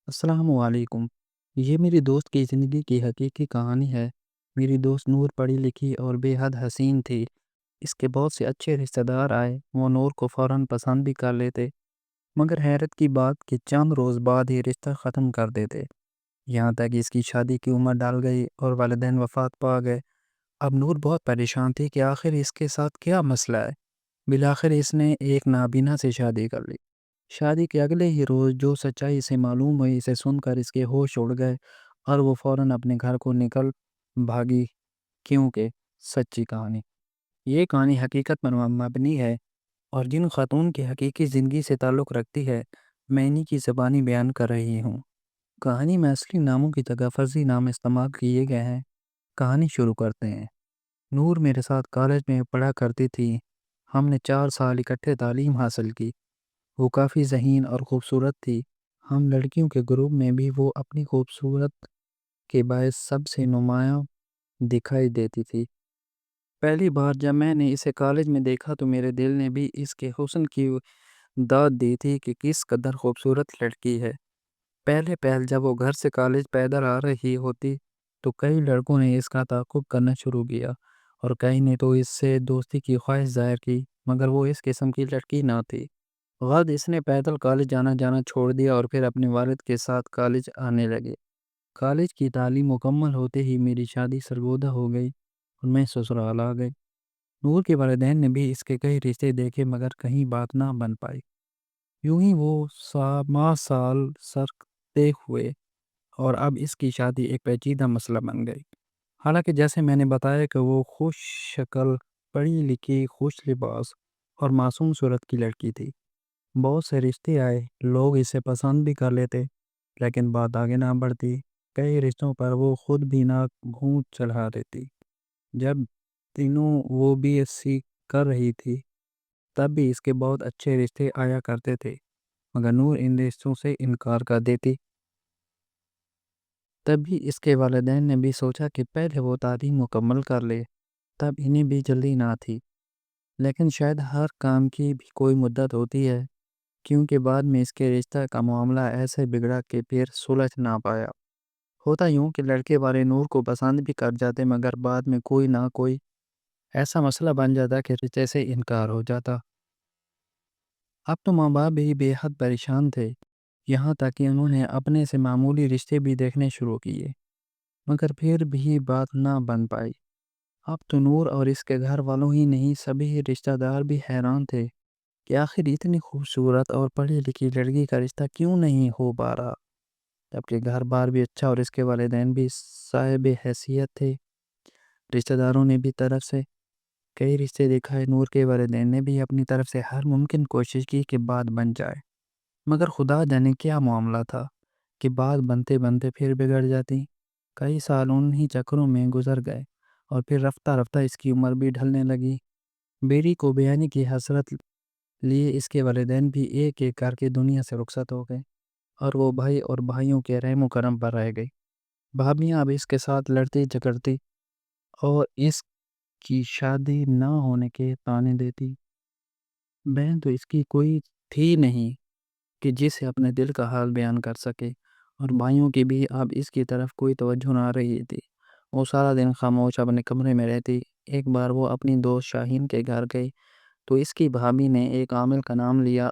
السلام علیکم۔ یہ میری دوست کی زندگی کی حقیقی کہانی ہے۔ میری دوست نور پڑھی لکھی اور بے حد حسین تھی۔ اس کے بہت سے اچھے رشتہ دار آئے، وہ نور کو فوراً پسند بھی کر لیتے، مگر حیرت کی بات کہ چند روز بعد ہی رشتہ ختم کر دیتے۔ یہاں تک کہ اس کی شادی کی عمر ڈال گئی اور والدین وفات پا گئے۔ اب نور بہت پریشان تھی کہ آخر اس کے ساتھ کیا مسئلہ ہے۔ بالآخر اس نے ایک نابینا سے شادی کر لی۔ شادی کے اگلے ہی روز جو سچائی اسے معلوم ہوئی، اسے سن کر اس کے ہوش اڑ گئے اور وہ فوراً اپنے گھر کو نکل بھاگی۔ کیونکہ سچی کہانی، یہ کہانی حقیقت پر مبنی ہے اور جن خاتون کی حقیقی زندگی سے تعلق رکھتی ہے، میں انہی کی زبانی بیان کر رہی ہوں۔ کہانی میں اصلی ناموں کی جگہ فرضی نام استعمال کیے گئے ہیں۔ کہانی شروع کرتے ہیں۔ نور میرے ساتھ کالج میں پڑھا کرتی تھی۔ ہم نے 4 سال اکٹھے تعلیم حاصل کی۔ وہ کافی ذہین اور خوبصورت تھی۔ ہم لڑکیوں کے گروپ میں بھی وہ اپنی خوبصورت کے باعث سب سے نمایاں دکھائی دیتی تھی۔ پہلی بار جب میں نے اسے کالج میں دیکھا تو میرے دل نے بھی اس کے حسن کی داد دی تھی کہ کس قدر خوبصورت لڑکی ہے۔ پہل جب وہ گھر سے کالج پیدل آ رہی ہوتی تو کئی لڑکوں نے اس کا تعاقب کرنا شروع کیا اور کئی نے تو اس سے دوستی کی خواہش ظاہر کی، مگر وہ اس قسم کی لڑکی نہ تھی۔ غد اس نے پیدل کالج جانا چھوڑ دیا اور پھر اپنے والد کے ساتھ کالج آنے لگے۔ کالج کی تعلیم مکمل ہوتے ہی میری شادی سرگودہ ہو گئی اور میں سسرال آ گئی۔ نور کے والدین نے بھی اس کے کئی رشتے دیکھے مگر کہیں بات نہ بن پائی۔ یوں ہی وہ ماہ سال سرتے ہوئے اور اب اس کی شادی ایک پیچیدہ مسئلہ بن گئی۔ حالانکہ جیسے میں نے بتایا کہ وہ خوش شکل، پڑھی لکھی، خوش لباس اور معصوم صورت کی لڑکی تھی۔ بہت سے رشتے آئے، لوگ اسے پسند بھی کر لیتے، لیکن بات آگے نہ بڑھتی۔ کئی رشتوں پر وہ خود بھی نہ گھونٹ چڑھا دیتی۔ جب تینوں وہ بھی ایسی کر رہی تھی تب بھی اس کے بہت اچھے رشتے آیا کرتے تھے، مگر نور ان رشتوں سے انکار کر دیتی۔ تب بھی اس کے والدین نے بھی سوچا کہ پہلے وہ تعلیم مکمل کر لے، تب انہیں بھی جلدی نہ تھی۔ لیکن شاید ہر کام کی بھی کوئی مدت ہوتی ہے، کیونکہ بعد میں اس کے رشتہ کا معاملہ ایسے بگڑا کہ پھر سلجھ نہ پایا۔ ہوتا یوں کہ لڑکے والے نور کو پسند بھی کر جاتے، مگر بعد میں کوئی نہ کوئی ایسا مسئلہ بن جاتا کہ رشتے سے انکار ہو جاتا۔ اب تو ماں باپ بھی بے حد پریشان تھے، یہاں تک کہ انہوں نے اپنے سے معمولی رشتے بھی دیکھنے شروع کیے، مگر پھر بھی بات نہ بن پائی۔ اب تو نور اور اس کے گھر والوں ہی نہیں، سبھی رشتہ دار بھی حیران تھے کہ آخر اتنی خوبصورت اور پڑھی لکھی لڑکی کا رشتہ کیوں نہیں ہو پا رہا، جبکہ گھر بار بھی اچھا اور اس کے والدین بھی صاحب حیثیت تھے۔ رشتہ داروں نے بھی طرف سے کئی رشتے دکھائے، نور کے والدین نے بھی اپنی طرف سے ہر ممکن کوشش کی کہ بات بن جائے، مگر خدا جانے کیا معاملہ تھا کہ بات بنتے بنتے پھر بگڑ جاتی۔ کئی سال انہی چکروں میں گزر گئے اور پھر رفتہ رفتہ اس کی عمر بھی ڈھلنے لگی۔ بیٹی کو بیانی کی حسرت لیے اس کے والدین بھی ایک ایک کر کے دنیا سے رخصت ہو گئے اور وہ بھائی اور بھائیوں کے رحم و کرم پر رہ گئی۔ بھابیاں اب اس کے ساتھ لڑتی جھگڑتی اور اس کی شادی نہ ہونے کے طعنے دیتی۔ بہن تو اس کی کوئی تھی نہیں کہ جسے اپنے دل کا حال بیان کر سکے، اور بھائیوں کی بھی اب اس کی طرف کوئی توجہ نہ رہی تھی۔ وہ سارا دن خاموش اپنے کمرے میں رہتی۔ ایک بار وہ اپنی دوست شاہین کے گھر گئی تو اس کی بھابی نے ایک عامل کا نام لیا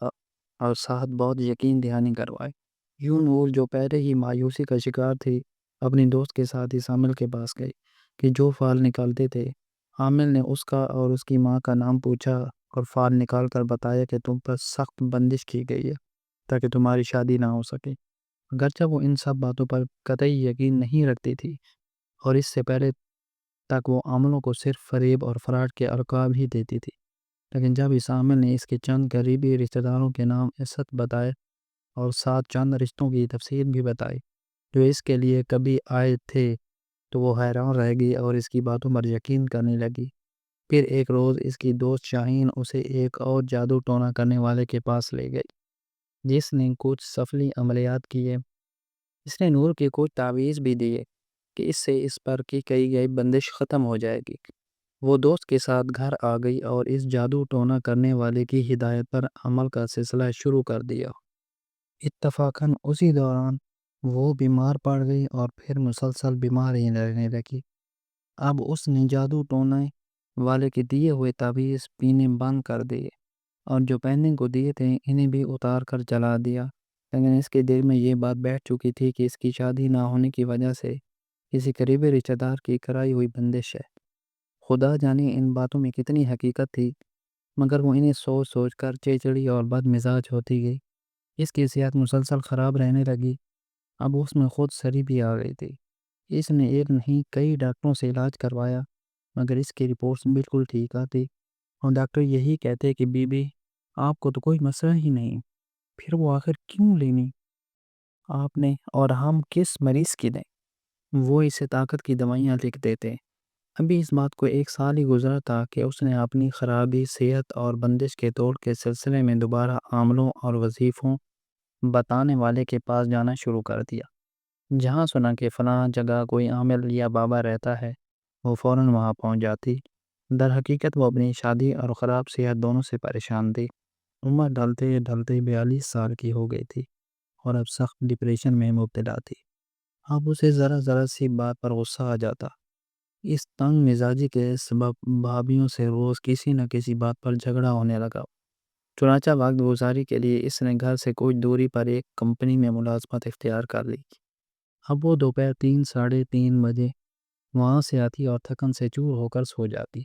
اور ساتھ بہت یقین دہانی کروائی۔ یوں نور جو پہلے ہی مایوسی کا شکار تھی، اپنی دوست کے ساتھ اس عامل کے پاس گئی کہ جو فال نکالتے تھے۔ عامل نے اس کا اور اس کی ماں کا نام پوچھا اور فال نکال کر بتایا کہ تم پر سخت بندش کی گئی ہے تاکہ تمہاری شادی نہ ہو سکے۔ اگرچہ وہ ان سب باتوں پر قطعی یقین نہیں رکھتی تھی اور اس سے پہلے تک وہ عاملوں کو صرف فریب اور فراڈ کے القاب ہی دیتی تھی، لیکن جب اس عامل نے اس کے چند قریبی رشتہ داروں کے نام عزت بتائے اور ساتھ چند رشتوں کی تفصیل بھی بتائی جو اس کے لیے کبھی آئے تھے، تو وہ حیران رہ گئی اور اس کی باتوں پر یقین کرنے لگی۔ پھر ایک روز اس کی دوست شاہین اسے ایک اور جادو ٹونا کرنے والے کے پاس لے گئی جس نے کچھ سفلی عملیات کیے۔ اس نے نور کی کچھ تعویذ بھی دیے کہ اس سے اس پر کی گئی بندش ختم ہو جائے گی۔ وہ دوست کے ساتھ گھر آ گئی اور اس جادو ٹونا کرنے والے کی ہدایت پر عمل کا سلسلہ شروع کر دیا۔ اتفاقاً اسی دوران وہ بیمار پڑ گئی اور پھر مسلسل بیمار ہی رہنے لگی۔ اب اس نے جادو ٹونے والے کے دیے ہوئے تعویذ پینے بند کر دیے اور جو پہننے کو دیے تھے انہیں بھی اتار کر جلا دیا، لیکن اس کے دل میں یہ بات بیٹھ چکی تھی کہ اس کی شادی نہ ہونے کی وجہ سے کسی قریبی رشتہ دار کی کرائی ہوئی بندش ہے۔ خدا جانے ان باتوں میں کتنی حقیقت تھی، مگر وہ انہیں سوچ سوچ کر چڑچڑی اور بد مزاج ہوتی گئی۔ اس کی صحت مسلسل خراب رہنے لگی، اب اس میں خود سری بھی آ گئی تھی۔ اس نے ایک نہیں کئی ڈاکٹروں سے علاج کروایا، مگر اس کی رپورٹس بالکل ٹھیک آتی اور ڈاکٹر یہی کہتے کہ بی بی آپ کو تو کوئی مسئلہ ہی نہیں، پھر وہ آخر کیوں لینی آپ نے اور ہم کس مریض کی دیں؟ وہ اسے طاقت کی دوائیاں لکھ دیتے۔ ابھی اس بات کو 1 سال ہی گزرا تھا کہ اس نے اپنی خرابی صحت اور بندش کے توڑ کے سلسلے میں دوبارہ عاملوں اور وظیفوں بتانے والے کے پاس جانا شروع کر دیا۔ جہاں سنا کہ فلاں جگہ کوئی عامل یا بابا رہتا ہے، وہ فوراً وہاں پہنچ جاتی۔ در حقیقت وہ اپنی شادی اور خراب صحت دونوں سے پریشان تھی۔ عمر ڈھلتے ڈھلتے 42 سال کی ہو گئی تھی اور اب سخت ڈپریشن میں مبتلا تھی۔ اب اسے ذرا ذرا سی بات پر غصہ آ جاتا۔ اس تنگ مزاجی کے سبب بھابھیوں سے روز کسی نہ کسی بات پر جھگڑا ہونے لگا۔ چنانچہ وقت گزاری کے لیے اس نے گھر سے کچھ دوری پر ایک کمپنی میں ملازمت اختیار کر لی۔ اب وہ دوپہر 3 – 3:30 بجے وہاں سے آتی اور تھکن سے چور ہو کر سو جاتی۔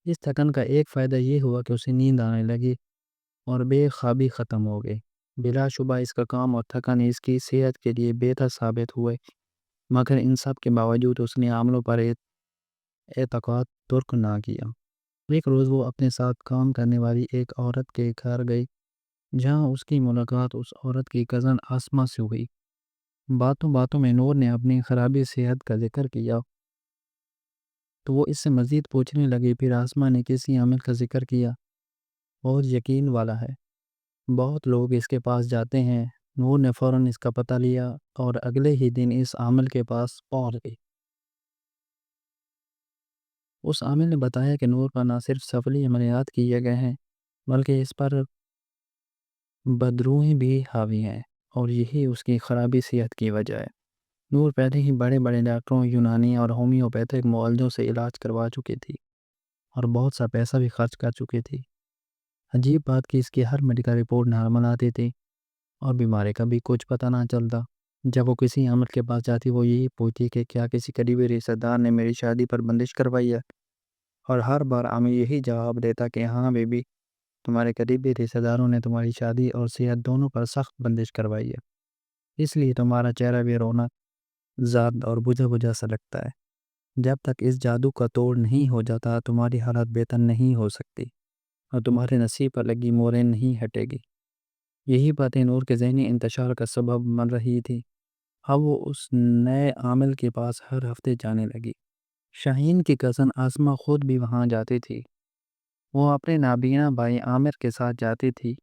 اس تھکن کا ایک فائدہ یہ ہوا کہ اسے نیند آنے لگی اور بے خوابی ختم ہو گئی۔ بلا شبہ اس کا کام اور تھکن اس کی صحت کے لیے بہتر ثابت ہوئے، مگر ان سب کے باوجود اس نے عاملوں پر اعتقاد ترک نہ کیا۔ ایک روز وہ اپنے ساتھ کام کرنے والی ایک عورت کے گھر گئی، جہاں اس کی ملاقات اس عورت کی کزن آسمہ سے ہوئی۔ باتوں باتوں میں نور نے اپنی خرابی صحت کا ذکر کیا تو وہ اس سے مزید پوچھنے لگی۔ پھر آسمہ نے کسی عامل کا ذکر کیا اور یقین والا ہے، بہت لوگ اس کے پاس جاتے ہیں۔ نور نے فوراً اس کا پتہ لیا اور اگلے ہی دن اس عامل کے پاس پہنچ گئی۔ اس عامل نے بتایا کہ نور پر نہ صرف سفلی عملیات کیے گئے ہیں بلکہ اس پر بدروہیں بھی حاوی ہیں اور یہی اس کی خرابی صحت کی وجہ ہے۔ نور پہلے ہی بڑے بڑے ڈاکٹروں، یونانی اور ہومیوپیتھک معالجوں سے علاج کروا چکی تھی اور بہت سا پیسہ بھی خرچ کر چکی تھی۔ عجیب بات کہ اس کی ہر میڈیکل رپورٹ نارمل آتی تھی اور بیماری کا بھی کچھ پتہ نہ چلتا۔ جب وہ کسی عامل کے پاس جاتی وہ یہی پوچھتی کہ کیا کسی قریبی رشتہ دار نے میری شادی پر بندش کروائی ہے، اور ہر بار عامل یہی جواب دیتا کہ ہاں بیبی، تمہارے قریبی رشتہ داروں نے تمہاری شادی اور صحت دونوں پر سخت بندش کروائی ہے، اس لیے تمہارا چہرہ بھی رونق زاد اور بجھا بجھا سا لگتا ہے۔ جب تک اس جادو کا توڑ نہیں ہو جاتا تمہاری حالت بہتر نہیں ہو سکتی اور تمہارے نصیب پر لگی موریں نہیں ہٹے گی۔ یہی باتیں نور کے ذہنی انتشار کا سبب بن رہی تھی۔ اب وہ اس نئے عامل کے پاس ہر ہفتے جانے لگی۔ شاہین کی کزن آسمہ خود بھی وہاں جاتی تھی۔ وہ اپنے نابینا بھائی عامر کے ساتھ جاتی تھی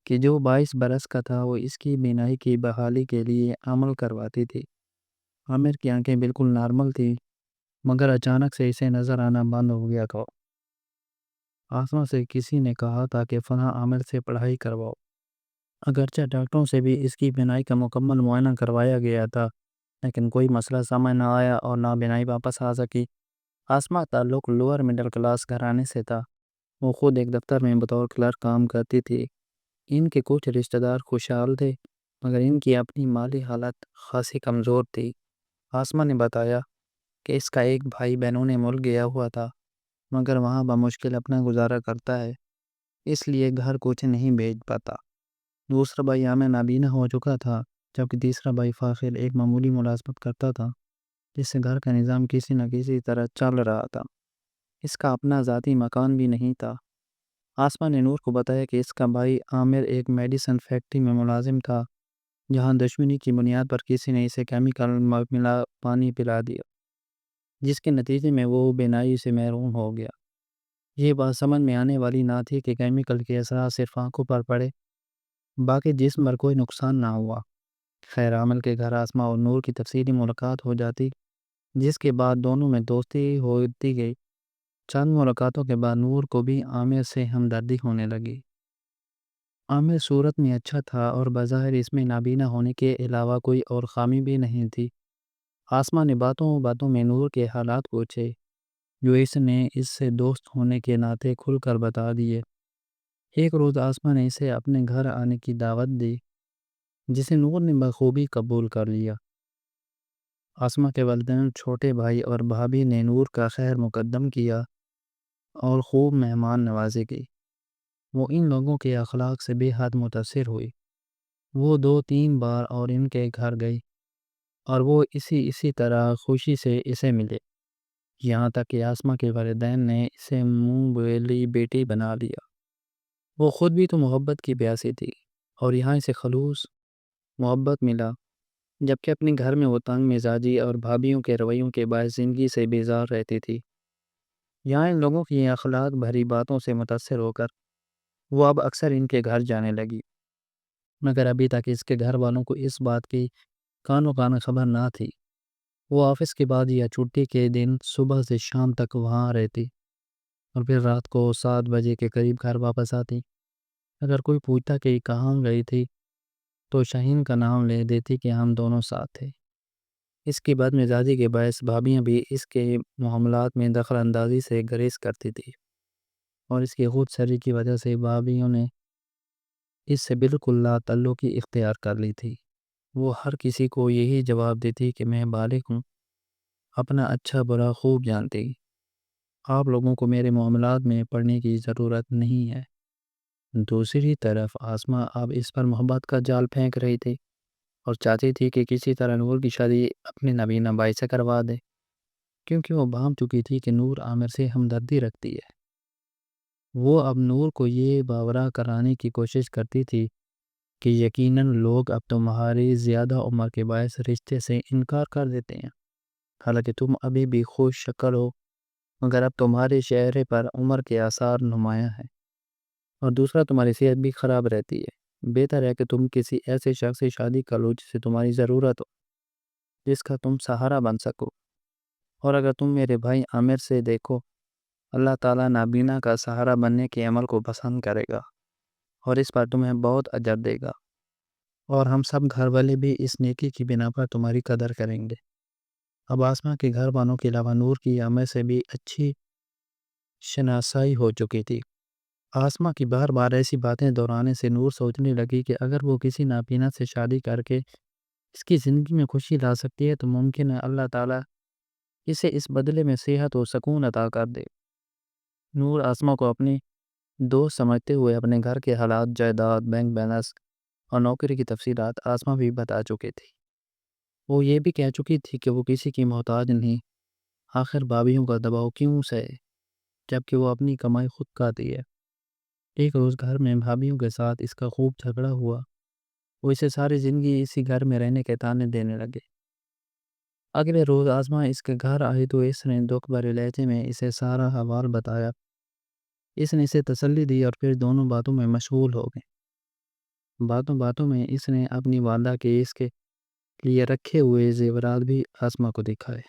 کہ جو 22 برس کا تھا۔ وہ اس کی بینائی کی بحالی کے لیے عمل کرواتی تھی۔ عامر کی آنکھیں بالکل نارمل تھی، مگر اچانک سے اسے نظر آنا بند ہو گیا تھا۔ آسمہ سے کسی نے کہا تھا کہ فلاں عامر سے پڑھائی کرواؤ۔ اگرچہ ڈاکٹروں سے بھی اس کی بینائی کا مکمل معائنہ کروایا گیا تھا، لیکن کوئی مسئلہ سامنے نہ آیا اور نہ بینائی واپس آ سکی۔ آسمہ تعلق لوور مڈل کلاس گھرانے سے تھا۔ وہ خود ایک دفتر میں بطور کلرک کام کرتی تھی۔ ان کے کچھ رشتہ دار خوشحال تھے، مگر ان کی اپنی مالی حالت خاصی کمزور تھی۔ آسمہ نے بتایا کہ اس کا ایک بھائی بیرون ملک گیا ہوا تھا، مگر وہاں بمشکل اپنا گزارا کرتا ہے، اس لیے گھر کچھ نہیں بھیج پاتا۔ دوسرا بھائی عامر نابینا ہو چکا تھا، جبکہ تیسرا بھائی فاخر ایک معمولی ملازمت کرتا تھا جس سے گھر کا نظام کسی نہ کسی طرح چل رہا تھا۔ اس کا اپنا ذاتی مکان بھی نہیں تھا۔ آسمہ نے نور کو بتایا کہ اس کا بھائی عامر ایک میڈیسن فیکٹری میں ملازم تھا، جہاں دشمنی کی بنیاد پر کسی نے اسے کیمیکل ملا پانی پلا دیا، جس کے نتیجے میں وہ بینائی سے محروم ہو گیا۔ یہ بات سمجھ میں آنے والی نہ تھی کہ کیمیکل کے اثرات صرف آنکھوں پر پڑے، باقی جسم پر کوئی نقصان نہ ہوا۔ خیر عامل کے گھر آسمہ اور نور کی تفصیلی ملاقات ہو جاتی، جس کے بعد دونوں میں دوستی ہوتی گئی۔ چند ملاقاتوں کے بعد نور کو بھی عامر سے ہمدردی ہونے لگی۔ عامر صورت میں اچھا تھا اور بظاہر اس میں نابینا ہونے کے علاوہ کوئی اور خامی بھی نہیں تھی۔ آسمہ نے باتوں باتوں میں نور کے حالات پوچھے جو اس نے اس سے دوست ہونے کے ناطے کھل کر بتا دیے۔ ایک روز آسمہ نے اسے اپنے گھر آنے کی دعوت دی جسے نور نے بخوبی قبول کر لیا۔ آسمہ کے والدین، چھوٹے بھائی اور بھابھی نے نور کا خیر مقدم کیا اور خوب مہمان نوازی کی۔ وہ ان لوگوں کے اخلاق سے بے حد متاثر ہوئی۔ وہ 2-3 بار اور ان کے گھر گئی اور وہ اسی طرح خوشی سے اسے ملے، یہاں تک کہ آسمہ کے والدین نے اسے منہ بولی بیٹی بنا لیا۔ وہ خود بھی تو محبت کی پیاسی تھی اور یہاں اسے خلوص محبت ملا، جبکہ اپنے گھر میں وہ تنگ مزاجی اور بھابھیوں کے رویوں کے باعث زندگی سے بیزار رہتی تھی۔ یہاں ان لوگوں کی اخلاق بھری باتوں سے متاثر ہو کر وہ اب اکثر ان کے گھر جانے لگی، مگر ابھی تک اس کے گھر والوں کو اس بات کی کانوں کان خبر نہ تھی۔ وہ آفس کے بعد یا چھٹی کے دن صبح سے شام تک وہاں رہتی اور پھر رات کو 7 بجے کے قریب گھر واپس آتی۔ اگر کوئی پوچھتا کہ کہاں گئی تھی تو شاہین کا نام لے دیتی کہ ہم دونوں ساتھ تھے۔ اس کی بد مزاجی کے باعث بھابیاں بھی اس کے معاملات میں دخل اندازی سے گریز کرتی تھی اور اس کی خود سری کی وجہ سے بھابیوں نے اس سے بالکل لا تعلقی اختیار کر لی تھی۔ وہ ہر کسی کو یہی جواب دیتی کہ میں بالغ ہوں، اپنا اچھا برا خوب جانتی، آپ لوگوں کو میرے معاملات میں پڑھنے کی ضرورت نہیں ہے۔ دوسری طرف آسمہ اب اس پر محبت کا جال پھینک رہی تھی اور چاہتی تھی کہ کسی طرح نور کی شادی اپنے نابینا بھائی سے کروا دے، کیونکہ وہ بھانپ چکی تھی کہ نور عامر سے ہمدردی رکھتی ہے۔ وہ اب نور کو یہ باورہ کرانے کی کوشش کرتی تھی کہ یقیناً لوگ اب تمہاری زیادہ عمر کے باعث رشتے سے انکار کر دیتے ہیں، حالانکہ تم ابھی بھی خوش شکل ہو، مگر اب تمہارے چہرے پر عمر کے آثار نمایاں ہیں، اور دوسرا تمہاری صحت بھی خراب رہتی ہے۔ بہتر ہے کہ تم کسی ایسے شخص سے شادی کر لو جسے تمہاری ضرورت ہو، جس کا تم سہارا بن سکو، اور اگر تم میرے بھائی عامر سے دیکھو، اللہ تعالیٰ نابینا کا سہارا بننے کے عمل کو پسند کرے گا اور اس پر تمہیں بہت اجر دے گا، اور ہم سب گھر والے بھی اس نیکی کی بنا پر تمہاری قدر کریں گے۔ اب آسمہ کے گھر والوں کے علاوہ نور کی عامر سے بھی اچھی شناسائی ہو چکی تھی۔ آسمہ کی بار بار ایسی باتیں دہرانے سے نور سوچنے لگی کہ اگر وہ کسی نابینا سے شادی کر کے اس کی زندگی میں خوشی لا سکتی ہے تو ممکن ہے اللہ تعالیٰ اسے اس بدلے میں صحت و سکون عطا کر دے۔ نور آسمہ کو اپنی دوست سمجھتے ہوئے اپنے گھر کے حالات، جائیداد، بینک بیلنس اور نوکری کی تفصیلات آسمہ بھی بتا چکی تھی۔ وہ یہ بھی کہہ چکی تھی کہ وہ کسی کی محتاج نہیں، آخر بھابھیوں کا دباؤ کیوں سہے جبکہ وہ اپنی کمائی خود کھاتی ہے۔ ایک روز گھر میں بھابھیوں کے ساتھ اس کا خوب جھگڑا ہوا۔ وہ اسے ساری زندگی اسی گھر میں رہنے کے تانے دینے لگے۔ اگلے روز آسمہ اس کے گھر آئی تو اس نے دکھ بھرے لہجے میں اسے سارا حوال بتایا۔ اس نے اسے تسلی دی اور پھر دونوں باتوں میں مشغول ہو گئے۔ باتوں باتوں میں اس نے اپنی والدہ کے اس کے لیے رکھے ہوئے زیورات بھی آسمہ کو دکھائے۔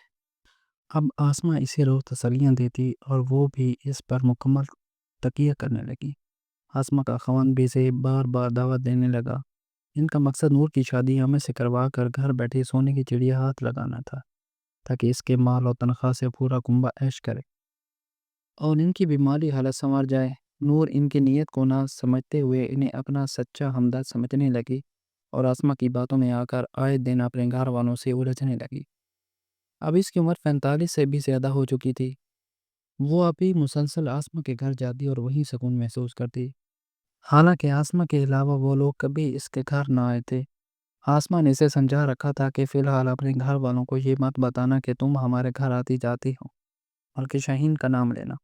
اب آسمہ اسے روز تسلیاں دیتی اور وہ بھی اس پر مکمل تکیہ کرنے لگی۔ آسمہ کا خاوند بھی اسے بار بار دعوت دینے لگا۔ ان کا مقصد نور کی شادی عامر سے کروا کر گھر بیٹھے سونے کی چڑیا ہاتھ لگانا تھا، تاکہ اس کے مال اور تنخواہ سے پورا کنبہ عیش کرے اور ان کی بھی مالی حالت سنور جائے۔ نور ان کی نیت کو نہ سمجھتے ہوئے انہیں اپنا سچا ہمدرد سمجھنے لگی اور آسمہ کی باتوں میں آ کر آئے دن اپنے گھر والوں سے الجھنے لگی۔ اب اس کی عمر 45 سے بھی زیادہ ہو چکی تھی۔ وہ ابھی مسلسل آسمہ کے گھر جاتی اور وہیں سکون محسوس کرتی، حالانکہ آسمہ کے علاوہ وہ لوگ کبھی اس کے گھر نہ آئے تھے۔ آسمہ نے اسے سمجھا رکھا تھا کہ فی الحال اپنے گھر والوں کو یہ مت بتانا کہ تم ہمارے گھر آتی جاتی ہو، بلکہ شاہین کا نام لینا،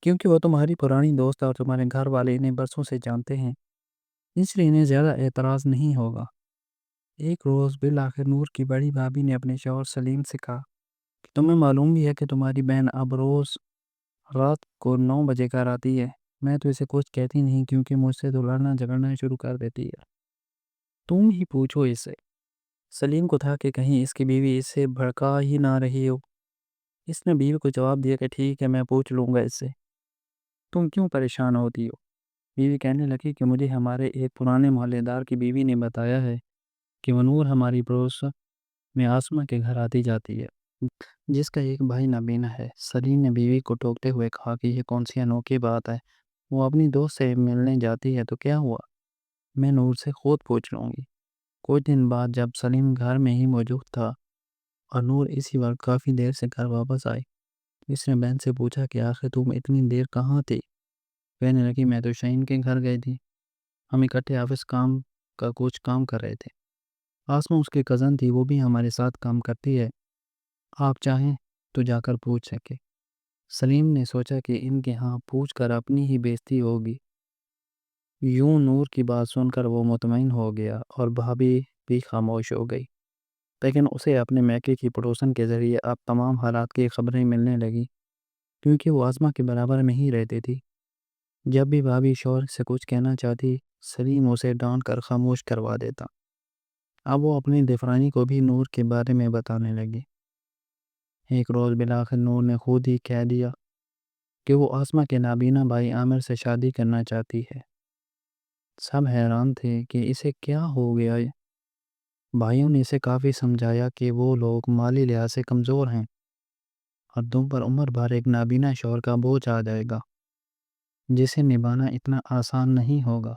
کیونکہ وہ تمہاری پرانی دوست ہے اور تمہارے گھر والے انہیں برسوں سے جانتے ہیں، اس لیے انہیں زیادہ اعتراض نہیں ہوگا۔ ایک روز بالآخر نور کی بڑی بھابھی نے اپنے شوہر سلیم سے کہا کہ تمہیں معلوم بھی ہے کہ تمہاری بہن اب روز رات کو 9 بجے گھر آتی ہے۔ میں تو اسے کچھ کہتی نہیں کیونکہ مجھ سے تو لڑنا جھگڑنا شروع کر دیتی ہے، تم ہی پوچھو اس سے۔ سلیم کو تھا کہ کہیں اس کی بیوی اس سے بھڑکا ہی نہ رہی ہو۔ اس نے بیوی کو جواب دیا کہ ٹھیک ہے، میں پوچھ لوں گا اس سے، تم کیوں پریشان ہوتی ہو؟ بیوی کہنے لگی کہ مجھے ہمارے ایک پرانے محلے دار کی بیوی نے بتایا ہے کہ وہ نور ہماری پڑوس میں آسما کے گھر آتی جاتی ہے، جس کا ایک بھائی نابینا ہے۔ سلیم نے بیوی کو ٹوکتے ہوئے کہا کہ یہ کون سی انوکھی بات ہے، وہ اپنی دوست سے ملنے جاتی ہے تو کیا ہوا، میں نور سے خود پوچھ لوں گی۔ کچھ دن بعد جب سلیم گھر میں ہی موجود تھا اور نور اسی وقت کافی دیر سے گھر واپس آئی، اس نے بہن سے پوچھا کہ آخر تم اتنی دیر کہاں تھی؟ کہنے لگی میں تو شاہین کے گھر گئی تھی، ہم اکٹھے آفس کا کچھ کام کر رہے تھے۔ آسما اس کی کزن تھی، وہ بھی ہمارے ساتھ کام کرتی ہے، آپ چاہیں تو جا کر پوچھ سکے۔ سلیم نے سوچا کہ ان کے ہاں پوچھ کر اپنی ہی بےزتی ہوگی۔ یوں نور کی بات سن کر وہ مطمئن ہو گیا اور بھابھی بھی خاموش ہو گئی، لیکن اسے اپنے میکے کی پڑوسن کے ذریعے اب تمام حالات کی خبریں ملنے لگی، کیونکہ وہ آسما کے برابر میں ہی رہتی تھی۔ جب بھی بھابھی شوہر سے کچھ کہنا چاہتی، سلیم اسے ڈانٹ کر خاموش کروا دیتا۔ اب وہ اپنی دیورانی کو بھی نور کے بارے میں بتانے لگی۔ ایک روز بالآخر نور نے خود ہی کہہ دیا کہ وہ آسما کے نابینا بھائی عامر سے شادی کرنا چاہتی ہے۔ سب حیران تھے کہ اسے کیا ہو گیا۔ بھائیوں نے اسے کافی سمجھایا کہ وہ لوگ مالی لحاظ سے کمزور ہیں اور تم پر عمر بھر ایک نابینا شوہر کا بوجھ آ جائے گا جسے نبھانا اتنا آسان نہیں ہوگا۔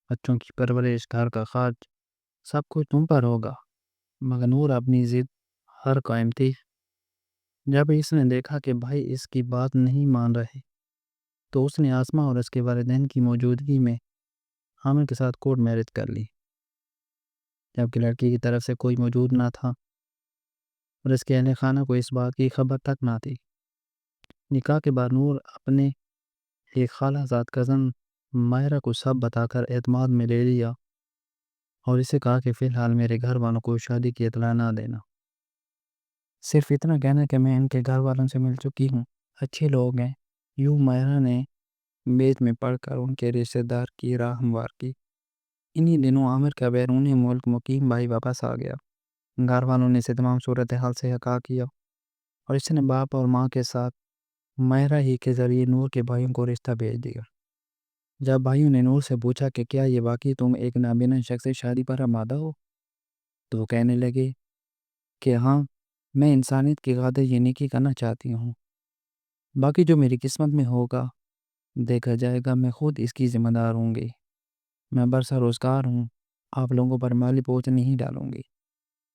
بچوں کی پرورش، گھر کا خرچ، سب کچھ تم پر ہوگا۔ مگر نور اپنی ضد ہر قائم تھی۔ جب اس نے دیکھا کہ بھائی اس کی بات نہیں مان رہے تو اس نے آسما اور اس کے والدین کی موجودگی میں عامر کے ساتھ کورٹ میرج کر لی، جبکہ لڑکی کی طرف سے کوئی موجود نہ تھا اور اس کے اہل خانہ کو اس بات کی خبر تک نہ تھی۔ نکاح کے بعد نور اپنے ایک خالہ زاد کزن ماہرہ کو سب بتا کر اعتماد میں لے لیا اور اسے کہا کہ فی الحال میرے گھر والوں کو شادی کی اطلاع نہ دینا، صرف اتنا کہنا کہ میں ان کے گھر والوں سے مل چکی ہوں، اچھے لوگ ہیں۔ یوں ماہرہ نے بیت میں پڑھ کر ان کے رشتہ دار کی راہ ہموار کی۔ انہی دنوں عامر کا بیرون ملک مقیم بھائی واپس آ گیا۔ گھر والوں نے اسے تمام صورتحال سے آگاہ کیا اور اس نے باپ اور ماں کے ساتھ ماہرہ ہی کے ذریعے نور کے بھائیوں کو رشتہ بھیج دیا۔ جب بھائیوں نے نور سے پوچھا کہ کیا یہ واقعی تم ایک نابینا شخص سے شادی پر آمادہ ہو، تو وہ کہنے لگے کہ ہاں، میں انسانیت کی خاطر یہ نیکی کرنا چاہتی ہوں، باقی جو میری قسمت میں ہوگا دیکھا جائے گا، میں خود اس کی ذمہ دار ہوں گی، میں برسہ روزگار ہوں، آپ لوگوں پر مالی بوجھ نہیں ڈالوں گی۔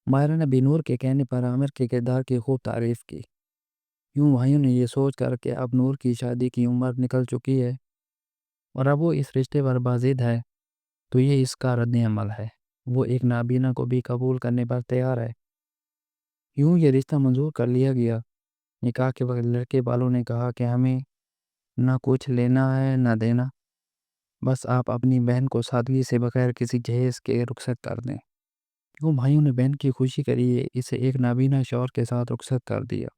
ماہرہ نے بھی نور کے کہنے پر عامر کے کردار کی خوب تعریف کی۔ یوں بھائیوں نے یہ سوچ کر کہ اب نور کی شادی کی عمر نکل چکی ہے اور اب وہ اس رشتے پر بازد ہے تو یہ اس کا رد عمل ہے، وہ ایک نابینا کو بھی قبول کرنے پر تیار ہے۔ یوں یہ رشتہ منظور کر لیا گیا۔ نکاح کے وقت لڑکے والوں نے کہا کہ ہمیں نہ کچھ لینا ہے نہ دینا، بس آپ اپنی بہن کو سادگی سے بغیر کسی جہیز کے رخصت کر دیں۔ یوں بھائیوں نے بہن کی خوشی کے لیے اسے ایک نابینا شوہر کے ساتھ رخصت کر دیا۔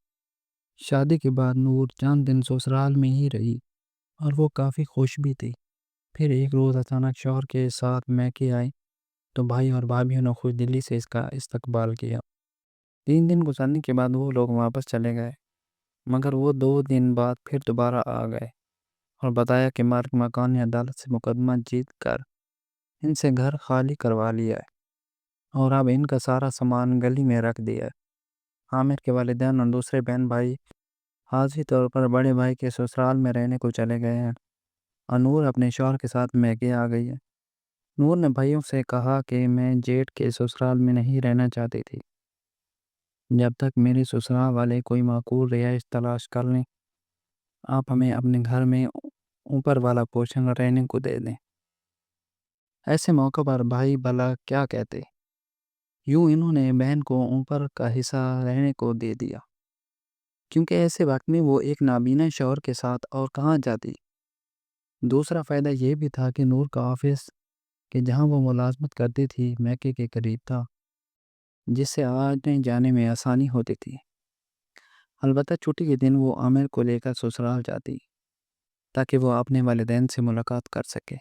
شادی کے بعد نور چند دن سسرال میں ہی رہی اور وہ کافی خوش بھی تھی۔ پھر ایک روز اچانک شوہر کے ساتھ میکے آئی تو بھائی اور بھابھیوں نے خوش دلی سے اس کا استقبال کیا۔ 3 دن گزرنے کے بعد وہ لوگ واپس چلے گئے، مگر وہ 2 دن بعد پھر دوبارہ آ گئے اور بتایا کہ مالک مکان نے عدالت سے مقدمہ جیت کر ان سے گھر خالی کروا لیا ہے اور اب ان کا سارا سامان گلی میں رکھ دیا ہے۔ عامر کے والدین اور دوسرے بہن بھائی حاضری طور پر بڑے بھائی کے سسرال میں رہنے کو چلے گئے ہیں اور نور اپنے شوہر کے ساتھ میکے آ گئی ہے۔ نور نے بھائیوں سے کہا کہ میں جیٹ کے سسرال میں نہیں رہنا چاہتی تھی، جب تک میرے سسرال والے کوئی معقول رہائش تلاش کر لیں آپ ہمیں اپنے گھر میں اوپر والا پورشن رہنے کو دے دیں۔ ایسے موقع پر بھائی بھلا کیا کہتے، یوں انہوں نے بہن کو اوپر کا حصہ رہنے کو دے دیا، کیونکہ ایسے وقت میں وہ ایک نابینا شوہر کے ساتھ اور کہاں جاتی۔ دوسرا فائدہ یہ بھی تھا کہ نور کا آفس کہ جہاں وہ ملازمت کرتی تھی میکے کے قریب تھا، جس سے آنے جانے میں آسانی ہوتی تھی۔ البتہ چھٹی کے دن وہ عامر کو لے کر سسرال جاتی تاکہ وہ اپنے والدین سے ملاقات کر سکے۔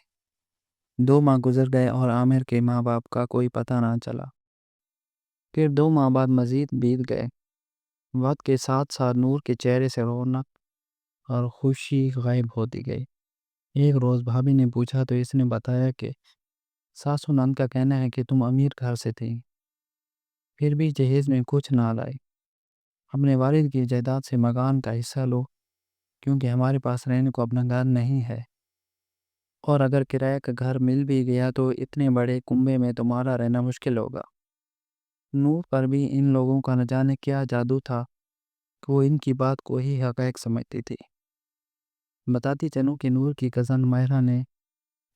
2 ماہ گزر گئے اور عامر کے ماں باپ کا کوئی پتہ نہ چلا۔ پھر 2 ماہ بعد مزید بیت گئے۔ وقت کے ساتھ ساتھ نور کے چہرے سے رونق اور خوشی غائب ہوتی گئی۔ ایک روز بھابھی نے پوچھا تو اس نے بتایا کہ ساسو نند کا کہنا ہے کہ تم امیر گھر سے تھی، پھر بھی جہیز میں کچھ نہ لائی۔ اپنے والد کی جائیداد سے مکان کا حصہ لو، کیونکہ ہمارے پاس رہنے کو اپنا گھر نہیں ہے، اور اگر کرایہ کا گھر مل بھی گیا تو اتنے بڑے کنبے میں تمہارا رہنا مشکل ہوگا۔ نور پر بھی ان لوگوں کا نہ جانے کیا جادو تھا کہ وہ ان کی بات کو ہی حقائق سمجھتی تھی۔ بتاتی چلوں کہ نور کی کزن ماہرہ نے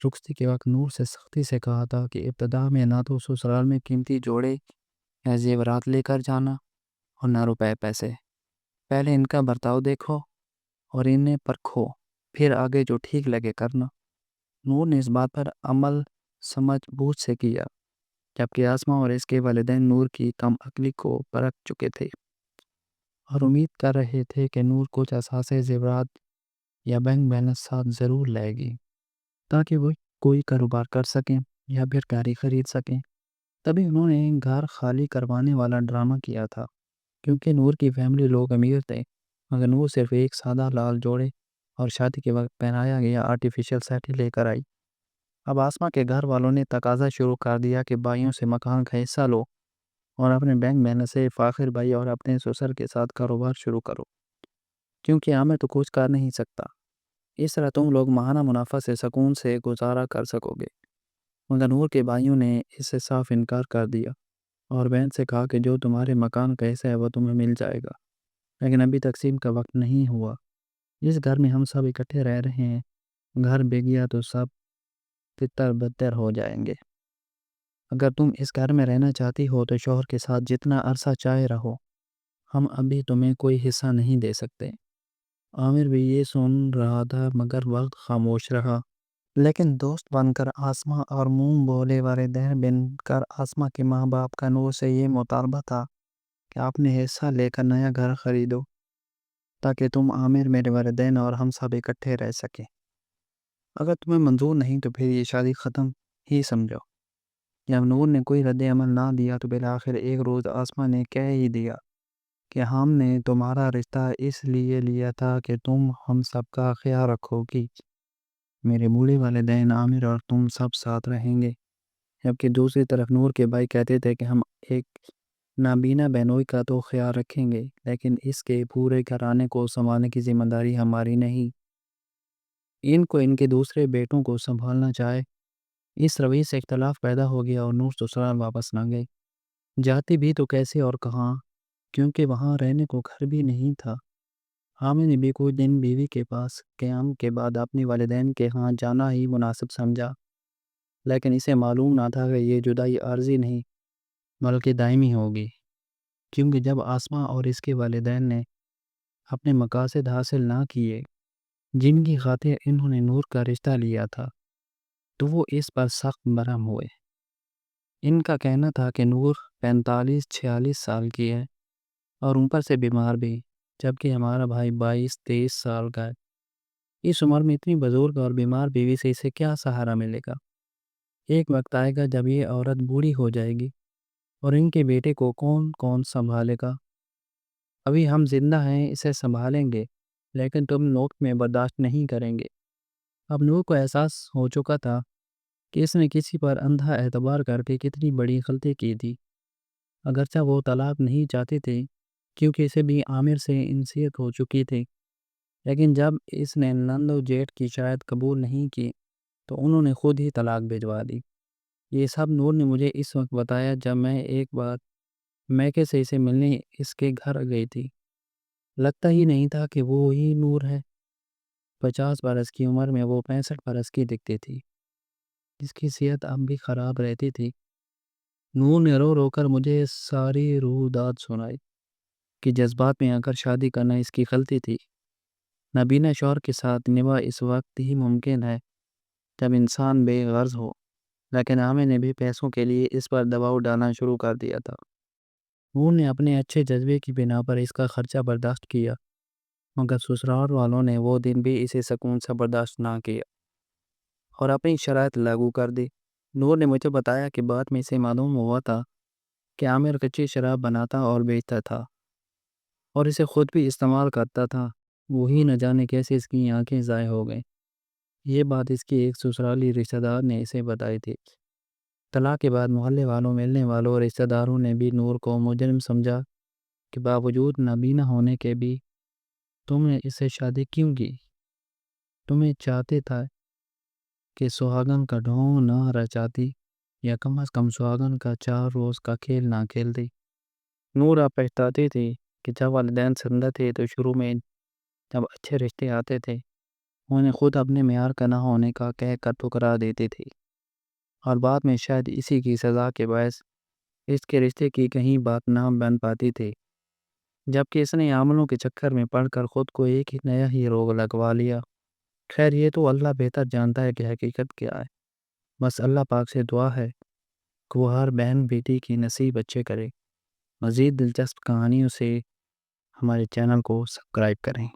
رخصتی کے وقت نور سے سختی سے کہا تھا کہ ابتدا میں نہ تو سسرال میں قیمتی جوڑے یا زیورات لے کر جانا اور نہ روپے پیسے۔ پہلے ان کا برتاؤ دیکھو اور انہیں پرکھو، پھر آگے جو ٹھیک لگے کرنا۔ نور نے اس بات پر عمل سمجھ بوجھ سے کیا، جبکہ آسماں اور اس کے والدین نور کی کم عقلی کو پرکھ چکے تھے اور امید کر رہے تھے کہ نور کچھ اثاثے زیورات یا بینک بیلنس ساتھ ضرور لائے گی تاکہ وہ کوئی کاروبار کر سکیں یا پھر گاڑی خرید سکیں۔ تبھی انہوں نے گھر خالی کروانے والا ڈرامہ کیا تھا، کیونکہ نور کی فیملی لوگ امیر تھے، مگر نور صرف ایک سادہ لال جوڑے اور شادی کے وقت پہنایا گیا آرٹیفیشل سیٹ ہی لے کر آئی۔ اب آسما کے گھر والوں نے تقاضا شروع کر دیا کہ بھائیوں سے مکان کا حصہ لو اور اپنے بینک بیلنس سے فاخر بھائی اور اپنے سسر کے ساتھ کاروبار شروع کرو، کیونکہ عامر تو کچھ کر نہیں سکتا۔ اس طرح تم لوگ ماہانہ منافع سے سکون سے گزارا کر سکو گے۔ مگر نور کے بھائیوں نے اس سے صاف انکار کر دیا اور بہن سے کہا کہ جو تمہارے مکان کا حصہ ہے وہ تمہیں مل جائے گا، لیکن ابھی تقسیم کا وقت نہیں ہوا۔ جس گھر میں ہم سب اکٹھے رہ رہے ہیں، گھر بک گیا تو سب تتر بتر ہو جائیں گے۔ اگر تم اس گھر میں رہنا چاہتی ہو تو شوہر کے ساتھ جتنا عرصہ چاہے رہو، ہم ابھی تمہیں کوئی حصہ نہیں دے سکتے۔ عامر بھی یہ سن رہا تھا مگر وقت خاموش رہا، لیکن دوست بن کر آسما اور منہ بولے والدین بن کر آسما کے ماں باپ کا نور سے یہ مطالبہ تھا کہ اپنے حصہ لے کر نیا گھر خریدو تاکہ تم عامر میرے والدین اور ہم سب اکٹھے رہ سکیں۔ اگر تمہیں منظور نہیں تو پھر یہ شادی ختم ہی سمجھو۔ جب نور نے کوئی رد عمل نہ دیا تو بالآخر ایک روز آسما نے کہہ ہی دیا کہ ہم نے تمہارا رشتہ اس لیے لیا تھا کہ تم ہم سب کا خیال رکھو گی۔ میرے بوڑھے والدین عامر اور تم سب ساتھ رہیں گے، جبکہ دوسری طرف نور کے بھائی کہتے تھے کہ ہم ایک نابینا بہنوئی کا تو خیال رکھیں گے، لیکن اس کے پورے گھرانے کو سنبھالنے کی ذمہ داری ہماری نہیں، ان کو ان کے دوسرے بیٹوں کو سنبھالنا چاہے۔ اس رویے سے اختلاف پیدا ہو گیا اور نور سسرال واپس نہ گئی۔ جاتی بھی تو کیسے اور کہاں، کیونکہ وہاں رہنے کو گھر بھی نہیں تھا۔ عامر نے بھی کچھ دن بیوی کے پاس قیام کے بعد اپنے والدین کے ہاں جانا ہی مناسب سمجھا، لیکن اسے معلوم نہ تھا کہ یہ جدائی عارضی نہیں بلکہ دائمی ہوگی، کیونکہ جب آسما اور اس کے والدین نے اپنے مقاصد حاصل نہ کیے جن کی خاطر انہوں نے نور کا رشتہ لیا تھا تو وہ اس پر سخت برہم ہوئے۔ ان کا کہنا تھا کہ نور 45-46 سال کی ہے اور اوپر سے بیمار بھی، جبکہ ہمارا بھائی 22-23 سال کا ہے۔ اس عمر میں اتنی بزرگ اور بیمار بیوی سے اسے کیا سہارا ملے گا؟ ایک وقت آئے گا جب یہ عورت بوڑھی ہو جائے گی اور ان کے بیٹے کو کون سنبھالے گا؟ ابھی ہم زندہ ہیں، اسے سنبھالیں گے، لیکن تم لوگ میں برداشت نہیں کریں گے۔ اب نور کو احساس ہو چکا تھا کہ اس نے کسی پر اندھا اعتبار کر کے کتنی بڑی غلطی کی تھی۔ اگرچہ وہ طلاق نہیں چاہتے تھے کیونکہ اسے بھی عامر سے انسیت ہو چکی تھی، لیکن جب اس نے نند و جیٹھ کی شاید قبول نہیں کی تو انہوں نے خود ہی طلاق بھجوا دی۔ یہ سب نور نے مجھے اس وقت بتایا جب میں ایک بار میکے سے اسے ملنے اس کے گھر گئی تھی۔ لگتا ہی نہیں تھا کہ وہ ہی نور ہے۔ 50 برس کی عمر میں وہ 65 برس کی دکھتی تھی، جس کی صحت اب بھی خراب رہتی تھی۔ نور نے رو رو کر مجھے ساری روح داد سنائی کہ جذبات میں آ کر شادی کرنا اس کی غلطی تھی۔ نابینا شوہر کے ساتھ نباہ اس وقت ہی ممکن ہے جب انسان بے غرض ہو، لیکن عامر نے بھی پیسوں کے لیے اس پر دباؤ ڈالنا شروع کر دیا تھا۔ نور نے اپنے اچھے جذبے کی بنا پر اس کا خرچہ برداشت کیا، مگر سسرال والوں نے وہ دن بھی اسے سکون سے برداشت نہ کیا اور اپنی شرائط لاگو کر دی۔ نور نے مجھے بتایا کہ بعد میں اسے معلوم ہوا تھا کہ عامر کچی شراب بناتا اور بیچتا تھا اور اسے خود بھی استعمال کرتا تھا۔ وہی نہ جانے کیسے اس کی آنکھیں ضائع ہو گئیں۔ یہ بات اس کی ایک سسرالی رشتہ دار نے اسے بتائی تھی۔ طلاق کے بعد محلے والوں، ملنے والوں اور رشتہ داروں نے بھی نور کو مجرم سمجھا کہ باوجود نابینا ہونے کے بھی تم نے اس سے شادی کیوں کی؟ تمہیں چاہتے تھا کہ سہاگن کا ڈھونگ نہ رچاتی، یا کم از کم سہاگن کا 4 روز کا کھیل نہ کھیلتی۔ نور آپ پہچاتی تھی کہ جب والدین زندہ تھے تو شروع میں جب اچھے رشتے آتے تھے انہیں خود اپنے معیار کا نہ ہونے کا کہہ کر ٹھکرا دیتی تھی، اور بعد میں شاید اسی کی سزا کے باعث اس کے رشتے کی کہیں بات نہ بن پاتی تھی، جبکہ اس نے عملوں کے چکر میں پڑ کر خود کو ایک ہی نیا ہی روگ لگوا لیا۔ خیر، یہ تو اللہ بہتر جانتا ہے کہ حقیقت کیا ہے۔ بس اللہ پاک سے دعا ہے کہ وہ ہر بہن بیٹی کی نصیب اچھے کرے۔ مزید دلچسپ کہانیوں سے ہمارے چینل کو سبسکرائب کریں۔